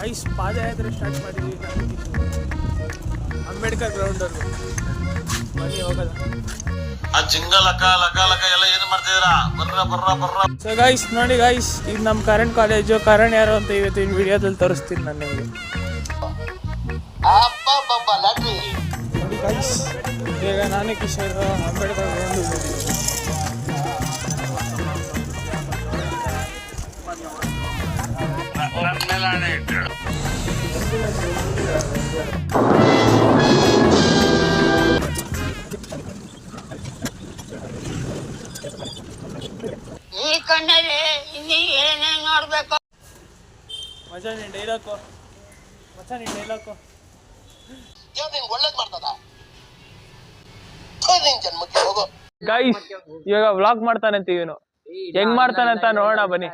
Guys ಪಾದಯಾತ್ರೆ start ಮಾಡಿದ್ವಿ ಅಂಬೇಡ್ಕರ್ ಗ್ರೌಂಡಲ್ಲಿ ಬನ್ನಿ ಹೋಗೋದ. ಸೊ ಗೈಸ್ ನೋಡಿ ಗೈಸ್, ಇದು ನಮ್ಮ ಕರಣ್ ಕಾಲೇಜು. ಕರಣ್ ಯಾರು ಅಂತ ಇವತ್ತಿನ ವಿಡಿಯೋದಲ್ಲಿ ತೋರಿಸ್ತೀನಿ ನಾನು ನಿಮಗೆ. ನೋಡಿ ಗೈಸ್, ಈಗ ನಾನೇ ಕಿಶೋರ್ ಅಂಬೇಡ್ಕರ್ ಗ್ರೌಂಡ್ ಈ ಕಣ್ಣಲ್ಲಿ ಇನ್ನೀ ಏನೇನು ನೋಡ್ಬೇಕು. ಮಜಾ ನೀನು ಡೈಲಾಕು ಒಳ್ಳೇದ್ ಮಾಡ್ತದ ಜನ್ಮಕ್ಕೆ ಹೋಗೋ. ಗೈಸ್ ಇವಾಗ ವ್ಲಾಗ್ ಮಾಡ್ತಾನಂತ ಇವನು, ಹೆಂಗ್ ಮಾಡ್ತಾನಂತ ನೋಡೋಣ ಬನ್ನಿ.